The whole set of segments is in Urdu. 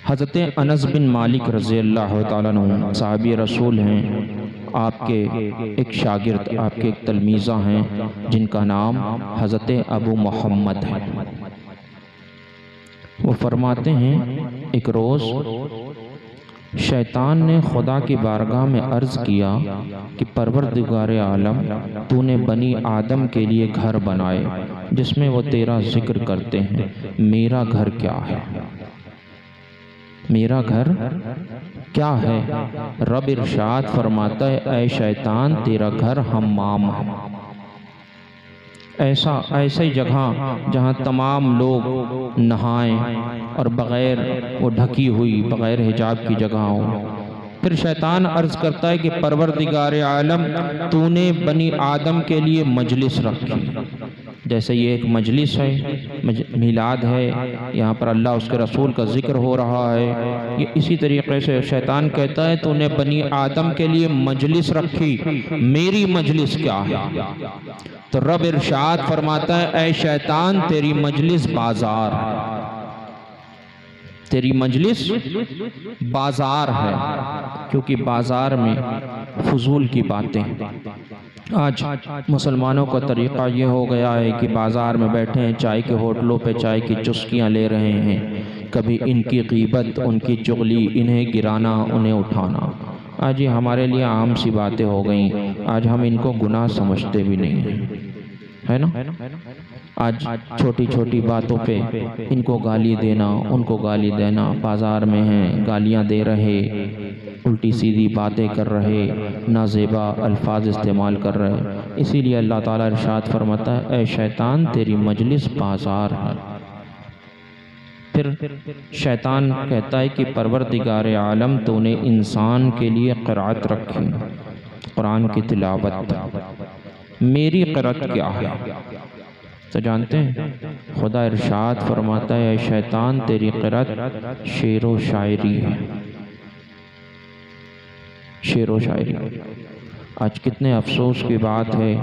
حضرت انس بن مالک رضی اللہ تعالیٰ عنہ صحابی رسول ہیں، آپ کے ایک شاگرد، آپ کے ایک تلمیذہ ہیں جن کا نام حضرت ابو محمد ہے۔ وہ فرماتے ہیں ایک روز شیطان نے خدا کی بارگاہ میں عرض کیا کہ پروردگار عالم، تو نے بنی آدم کے لیے گھر بنائے جس میں وہ تیرا ذکر کرتے ہیں، میرا گھر کیا ہے؟ میرا گھر کیا ہے؟ رب ارشاد فرماتا ہے اے شیطان، تیرا گھر حمام ہے، ایسی جگہ جہاں تمام لوگ نہائیں اور بغیر وہ ڈھکی ہوئی بغیر حجاب کی جگہ ہو۔ پھر شیطان عرض کرتا ہے کہ پروردگار عالم، تو نے بنی آدم کے لیے مجلس رکھی، جیسے یہ ایک مجلس ہے، میلاد ہے، یہاں پر اللہ اس کے رسول کا ذکر ہو رہا ہے، یہ اسی طریقے سے شیطان کہتا ہے تو نے بنی آدم کے لیے مجلس رکھی، میری مجلس کیا ہے؟ تو رب ارشاد فرماتا ہے اے شیطان، تیری مجلس بازار ہے، تیری مجلس بازار ہے، کیونکہ بازار میں فضول کی باتیں۔ آج مسلمانوں کا طریقہ یہ ہو گیا ہے کہ بازار میں بیٹھے ہیں، چائے کے ہوٹلوں پہ چائے کی چسکیاں لے رہے ہیں، کبھی ان کی غیبت، ان کی چغلی، انہیں گرانا، انہیں اٹھانا۔ آج یہ ہمارے لیے عام سی باتیں ہو گئیں، آج ہم ان کو گناہ سمجھتے بھی نہیں ہیں، ہے نا؟ آج چھوٹی چھوٹی باتوں پہ ان کو گالی دینا، ان کو گالی دینا، بازار میں ہیں گالیاں دے رہے، الٹی سیدھی باتیں کر رہے، نازیبا الفاظ استعمال کر رہے۔ اسی لیے اللہ تعالیٰ ارشاد فرماتا ہے اے شیطان، تیری مجلس بازار ہے۔ پھر شیطان کہتا ہے کہ پروردگار عالم، تو نے انسان کے لیے قرأت رکھی، قرآن کی تلاوت، میری قرأت کیا ہے؟ تو جانتے ہیں خدا ارشاد فرماتا ہے اے شیطان، تیری قرأت شعر و شاعری ہے، شعر و شاعری۔ آج کتنے افسوس کی بات ہے،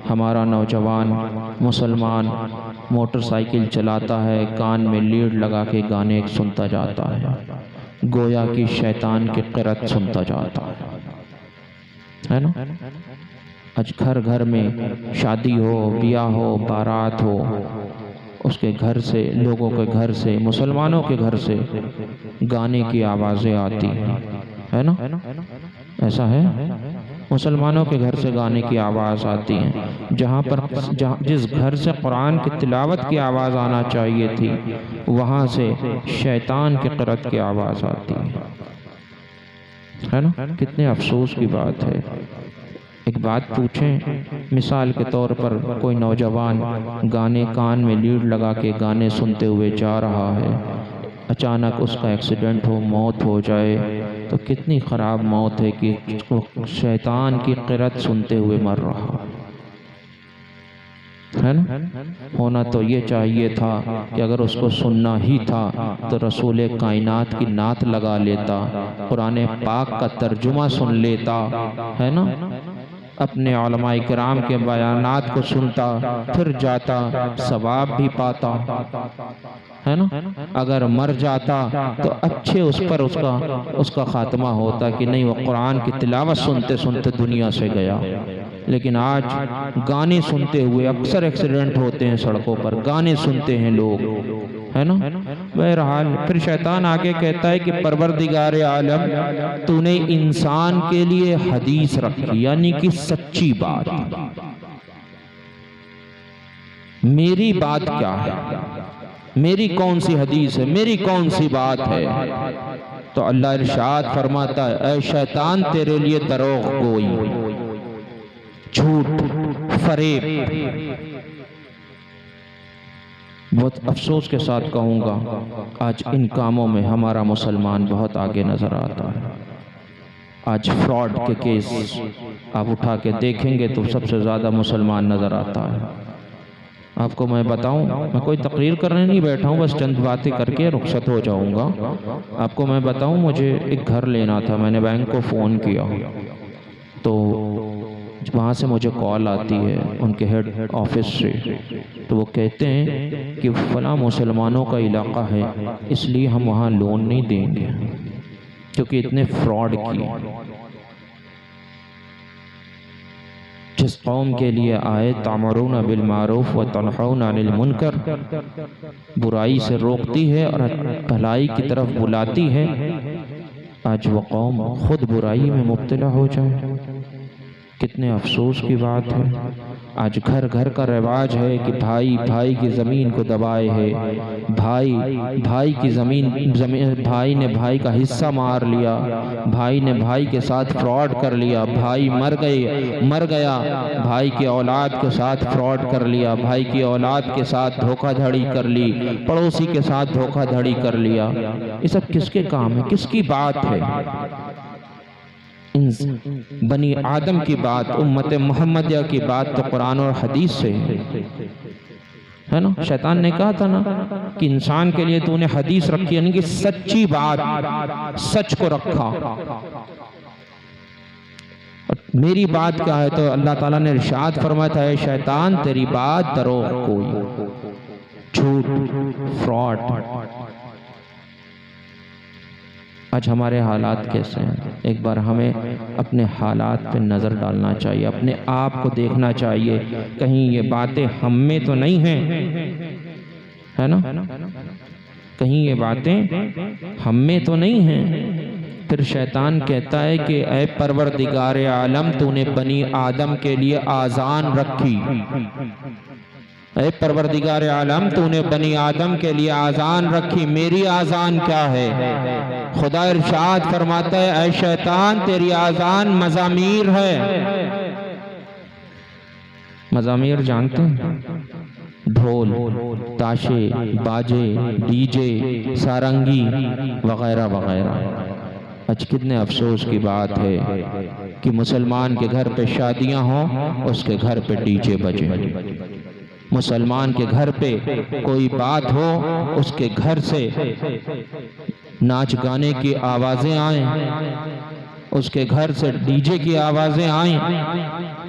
ہمارا نوجوان مسلمان موٹر سائیکل چلاتا ہے، کان میں لیڈ لگا کے گانے سنتا جاتا ہے، گویا کہ شیطان کی قرأت سنتا جاتا ہے نا؟ آج گھر گھر میں شادی ہو، بیاہ ہو، بارات ہو، اس کے گھر سے، لوگوں کے گھر سے، مسلمانوں کے گھر سے گانے کی آوازیں آتی ہیں، ہے نا؟ ایسا ہے؟ مسلمانوں کے گھر سے گانے کی آواز آتی ہیں، جس گھر سے قرآن کی تلاوت کی آواز آنا چاہیے تھی، وہاں سے شیطان کی قرأت کی آواز آتی ہے نا؟ کتنے افسوس کی بات ہے۔ ایک بات پوچھیں، مثال کے طور پر کوئی نوجوان گانے کان میں لیڈ لگا کے گانے سنتے ہوئے جا رہا ہے، اچانک اس کا ایکسیڈنٹ ہو، موت ہو جائے، تو کتنی خراب موت ہے کہ شیطان کی قرأت سنتے ہوئے مر رہا ہے نا؟ ہونا تو یہ چاہیے تھا کہ اگر اس کو سننا ہی تھا تو رسول کائنات کی نعت لگا لیتا، قرآن پاک کا ترجمہ سن لیتا، ہے نا؟ اپنے علماء کرام کے بیانات کو سنتا، پھر جاتا، ثواب بھی پاتا، ہے نا؟ اگر مر جاتا تو اچھے اس پر اس کا خاتمہ ہوتا کہ نہیں، وہ قرآن کی تلاوت سنتے سنتے دنیا سے گیا۔ لیکن آج گانے سنتے ہوئے اکثر ایکسیڈنٹ ہوتے ہیں سڑکوں پر، گانے سنتے ہیں لوگ، ہے نا؟ بہرحال پھر شیطان آگے کہتا ہے کہ پروردگار عالم، تو نے انسان کے لیے حدیث رکھی، یعنی کہ سچی بات، میری بات کیا ہے؟ میری کون سی حدیث ہے؟ میری کون سی بات ہے؟ تو اللہ ارشاد فرماتا ہے اے شیطان، تیرے لیے دروغ گوئی، جھوٹ، فریب۔ بہت افسوس کے ساتھ کہوں گا، آج ان کاموں میں ہمارا مسلمان بہت آگے نظر آتا ہے۔ آج فراڈ کے کیس آپ اٹھا کے دیکھیں گے تو سب سے زیادہ مسلمان نظر آتا ہے۔ آپ کو میں بتاؤں، میں کوئی تقریر کرنے نہیں بیٹھا ہوں، بس چند باتیں کر کے رخصت ہو جاؤں گا۔ آپ کو میں بتاؤں، مجھے ایک گھر لینا تھا، میں نے بینک کو فون کیا تو وہاں سے مجھے کال آتی ہے ان کے ہیڈ آفس سے، تو وہ کہتے ہیں کہ فلاں مسلمانوں کا علاقہ ہے، اس لیے ہم وہاں لون نہیں دیں گے کیونکہ اتنے فراڈ کیے۔ جس قوم کے لیے آئے تامرون بالمعروف و تنہون عن المنکر، برائی سے روکتی ہے اور بھلائی کی طرف بلاتی ہے، آج وہ قوم خود برائی میں مبتلا ہو جائے، کتنے افسوس کی بات ہے۔ آج گھر گھر کا رواج ہے کہ بھائی بھائی کی زمین کو دبائے ہے، بھائی کی زمین بھائی نے بھائی کا حصہ مار لیا، بھائی نے بھائی کے ساتھ فراڈ کر لیا، بھائی مر گیا، بھائی کی اولاد کے ساتھ فراڈ کر لیا، بھائی کی اولاد کے ساتھ دھوکہ دھڑی کر لی، پڑوسی کے ساتھ دھوکہ دھڑی کر لیا۔ یہ سب کس کے کام ہے، کس کی بات ہے؟ بنی آدم کی بات، امت محمدیہ کی بات تو قرآن اور حدیث سے ہے نا۔ شیطان نے کہا تھا نا کہ انسان کے لیے تو نے حدیث رکھی، یعنی کہ سچی بات، سچ کو رکھا۔ اور میری بات کیا ہے تو اللہ تعالیٰ نے ارشاد فرمایا تھا، اے شیطان تیری بات دروغ کوئی، جھوٹ، فراڈ۔ آج ہمارے حالات کیسے ہیں؟ ایک بار ہمیں اپنے حالات پہ نظر ڈالنا چاہیے، اپنے آپ کو دیکھنا چاہیے، کہیں یہ باتیں ہم میں تو نہیں ہیں، ہے نا؟ کہیں یہ باتیں ہم میں تو نہیں ہیں۔ پھر شیطان کہتا ہے کہ اے پروردگار عالم تو نے بنی آدم کے لیے آذان رکھی، اے پروردگار عالم تو نے بنی آدم کے لیے آذان رکھی، میری آذان کیا ہے؟ خدا ارشاد فرماتا ہے اے شیطان تیری آذان مزامیر ہے۔ مزامیر جانتے ہیں؟ ڈھول، تاشے، باجے، ڈی جے، سارنگی وغیرہ وغیرہ۔ آج کتنے افسوس کی بات ہے کہ مسلمان کے گھر پہ شادیاں ہوں، اس کے گھر پہ ڈی جے بجے، مسلمان کے گھر پہ کوئی بات ہو، اس کے گھر سے ناچ گانے کی آوازیں آئیں، اس کے گھر سے ڈی جے کی آوازیں آئیں۔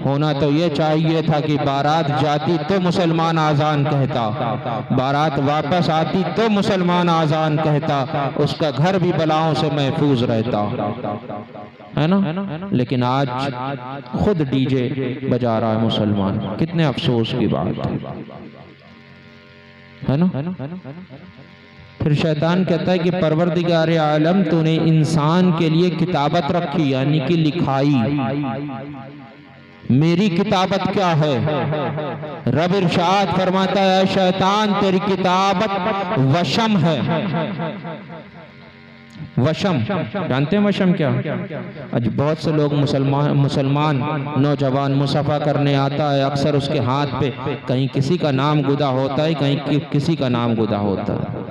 ہونا تو یہ چاہیے تھا کہ بارات جاتی تو مسلمان آذان کہتا، بارات واپس آتی تو مسلمان آذان کہتا، اس کا گھر بھی بلاؤں سے محفوظ رہتا، ہے نا؟ لیکن آج خود ڈی جے بجا رہا ہے مسلمان، کتنے افسوس کی بات ہے نا؟ پھر شیطان کہتا ہے کہ پروردگار عالم تو نے انسان کے لیے کتابت رکھی، یعنی کہ لکھائی، میری کتابت کیا ہے؟ رب ارشاد فرماتا ہے اے شیطان تیری کتابت وشم ہے۔ وشم جانتے ہیں وشم کیا؟ آج بہت سے لوگ مسلمان نوجوان مصافحہ کرنے آتا ہے، اکثر اس کے ہاتھ پہ کہیں کسی کا نام گدا ہوتا ہے، کہیں کسی کا نام گدا ہوتا ہے،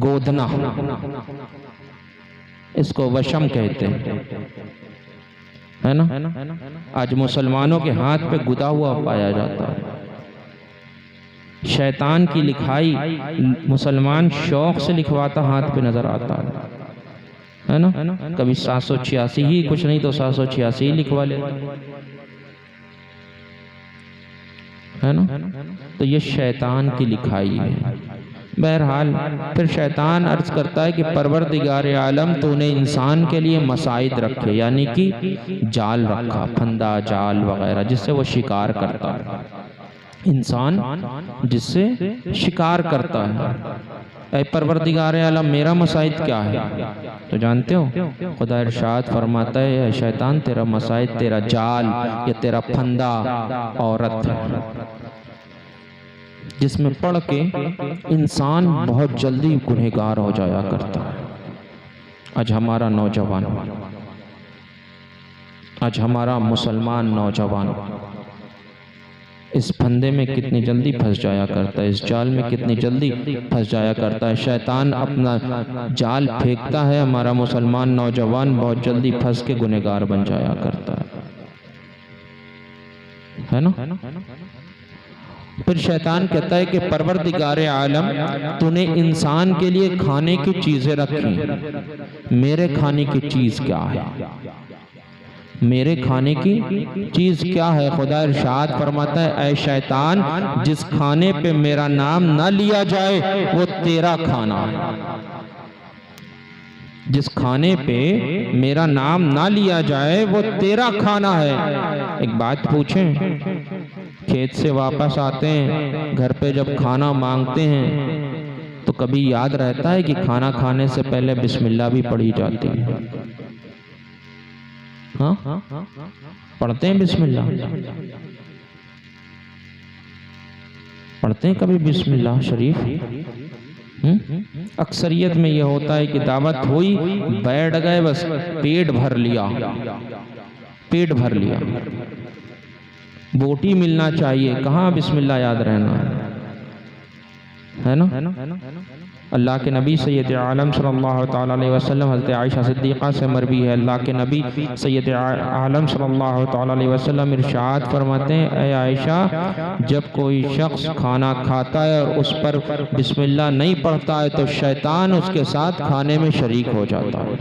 گودنا، اس کو وشم کہتے ہیں، ہے نا؟ آج مسلمانوں کے ہاتھ پہ گدا ہوا پایا جاتا ہے۔ شیطان کی لکھائی مسلمان شوق سے لکھواتا ہاتھ پہ نظر آتا ہے نا؟ کبھی 786 ہی کچھ نہیں تو 786 ہی لکھوا لیتا ہے نا؟ تو یہ شیطان کی لکھائی ہے۔ بہرحال پھر شیطان عرض کرتا ہے کہ پروردگار عالم تو نے انسان کے لیے مسائد رکھے، یعنی کہ جال رکھا، پھندا، جال وغیرہ، جس سے وہ شکار کرتا ہے، انسان جس سے شکار کرتا ہے۔ اے پروردگار عالم میرا مسائد کیا ہے؟ تو جانتے ہو خدا ارشاد فرماتا ہے اے شیطان تیرا مسائد، تیرا جال یا تیرا پھندا عورت ہے، جس میں پڑھ کے انسان بہت جلدی گنہگار ہو جایا کرتا ہے۔ آج ہمارا نوجوان، آج ہمارا مسلمان نوجوان اس پھندے میں کتنی جلدی پھنس جایا کرتا ہے، اس جال میں کتنی جلدی پھنس جایا کرتا ہے۔ شیطان اپنا جال پھینکتا ہے، ہمارا مسلمان نوجوان بہت جلدی پھنس کے گنہگار بن جایا کرتا ہے نا؟ پھر شیطان کہتا ہے کہ پروردگار عالم تو نے انسان کے لیے کھانے کی چیزیں رکھی، میرے کھانے کی چیز کیا ہے؟ میرے کھانے کی چیز کیا ہے؟ خدا ارشاد فرماتا ہے اے شیطان جس کھانے پہ میرا نام نہ لیا جائے وہ تیرا کھانا ہے۔ جس کھانے پہ میرا نام نہ لیا جائے وہ تیرا کھانا ہے۔ ایک بات پوچھیں، کھیت سے واپس آتے ہیں، گھر پہ جب کھانا مانگتے ہیں تو کبھی یاد رہتا ہے کہ کھانا کھانے سے پہلے بسم اللہ بھی پڑھی جاتی ہے؟ ہاں پڑھتے ہیں بسم اللہ؟ پڑھتے ہیں کبھی بسم اللہ شریف؟ اکثریت میں یہ ہوتا ہے کہ دعوت ہوئی، بیٹھ گئے، بس پیٹ بھر لیا، پیٹ بھر لیا۔ بوٹی ملنا چاہیے، کہاں بسم اللہ یاد رہنا ہے نا؟ اللہ کے نبی سید عالم صلی اللہ تعالیٰ علیہ وسلم، حضرت عائشہ صدیقہ سے مروی ہے، اللہ کے نبی سید عالم صلی اللہ تعالیٰ علیہ وسلم ارشاد فرماتے ہیں اے عائشہ جب کوئی شخص کھانا کھاتا ہے اور اس پر بسم اللہ نہیں پڑھتا ہے تو شیطان اس کے ساتھ کھانے میں شریک ہو جاتا ہے۔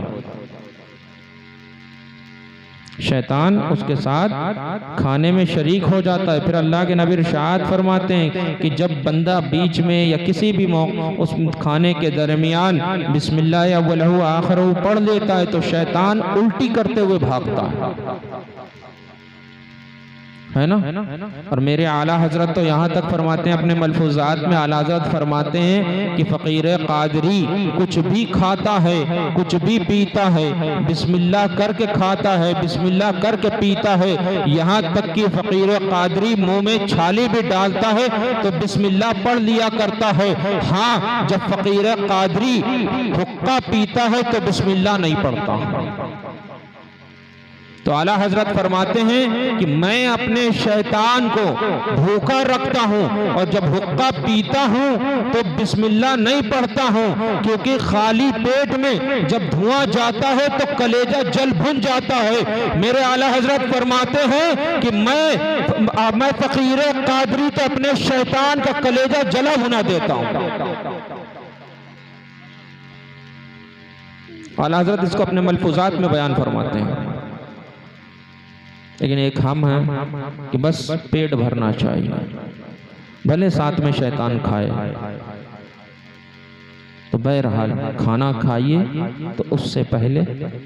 شیطان اس کے ساتھ کھانے میں شریک ہو جاتا ہے۔ پھر اللہ کے نبی ارشاد فرماتے ہیں کہ جب بندہ بیچ میں یا کسی بھی موقع اس کھانے کے درمیان بسم اللہ اولہ آخرہ پڑھ لیتا ہے تو شیطان الٹی کرتے ہوئے بھاگتا ہے نا؟ اور میرے اعلیٰ حضرت تو یہاں تک فرماتے ہیں اپنے ملفوظات میں، اعلیٰ حضرت فرماتے ہیں کہ فقیر قادری کچھ بھی کھاتا ہے، کچھ بھی پیتا ہے، بسم اللہ کر کے کھاتا ہے، بسم اللہ کر کے پیتا ہے، یہاں تک کہ فقیر قادری منہ میں چھالی بھی ڈالتا ہے تو بسم اللہ پڑھ لیا کرتا ہے۔ ہاں جب فقیر قادری حقہ پیتا ہے تو بسم اللہ نہیں پڑھتا۔ تو اعلیٰ حضرت فرماتے ہیں کہ میں اپنے شیطان کو بھوکا رکھتا ہوں اور جب حقہ پیتا ہوں تو بسم اللہ نہیں پڑھتا ہوں، کیونکہ خالی پیٹ میں جب دھواں جاتا ہے تو کلیجہ جل بھن جاتا ہے۔ میرے اعلیٰ حضرت فرماتے ہیں کہ میں فقیر قادری تو اپنے شیطان کا کلیجہ جلا بھنا دیتا ہوں۔ اعلیٰ حضرت اس کو اپنے ملفوظات میں بیان فرماتے ہیں۔ لیکن ایک ہم ہیں کہ بس پیٹ بھرنا چاہیے، بھلے ساتھ میں شیطان کھائے، تو بہرحال کھانا کھائیے تو اس سے پہلے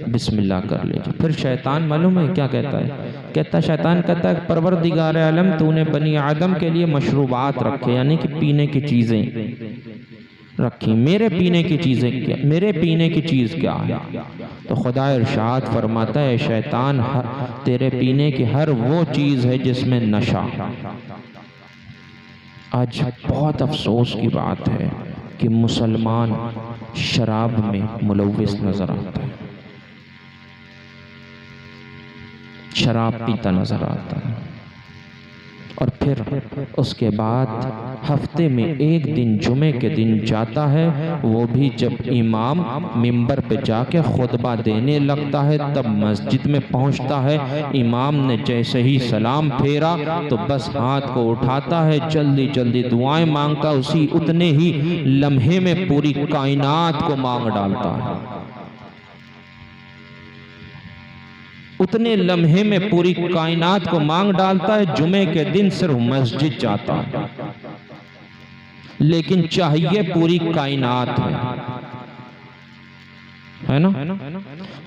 بسم اللہ کر لیجیے۔ پھر شیطان معلوم ہے کیا کہتا ہے؟ شیطان کہتا ہے پروردگار عالم تو نے بنی آدم کے لیے مشروبات رکھے، یعنی کہ پینے کی چیزیں رکھی، میرے پینے کی چیزیں کیا، میرے پینے کی چیز کیا ہے؟ تو خدا ارشاد فرماتا ہے شیطان تیرے پینے کی ہر وہ چیز ہے جس میں نشہ۔ آج بہت افسوس کی بات ہے کہ مسلمان شراب میں ملوث نظر آتا ہے، شراب پیتا نظر آتا ہے، اور پھر اس کے بعد ہفتے میں ایک دن جمعے کے دن جاتا ہے، وہ بھی جب امام منبر پہ جا کے خطبہ دینے لگتا ہے تب مسجد میں پہنچتا ہے، امام نے جیسے ہی سلام پھیرا تو بس ہاتھ کو اٹھاتا ہے، جلدی جلدی دعائیں مانگتا، اسی اتنے ہی لمحے میں پوری کائنات کو مانگ ڈالتا ہے، اتنے لمحے میں پوری کائنات کو مانگ ڈالتا ہے۔ جمعے کے دن صرف مسجد جاتا ہے، لیکن چاہیے پوری کائنات ہے نا؟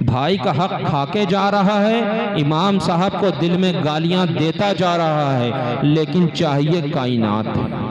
بھائی کا حق کھا کے جا رہا ہے، امام صاحب کو دل میں گالیاں دیتا جا رہا ہے، لیکن چاہیے کائنات ہے۔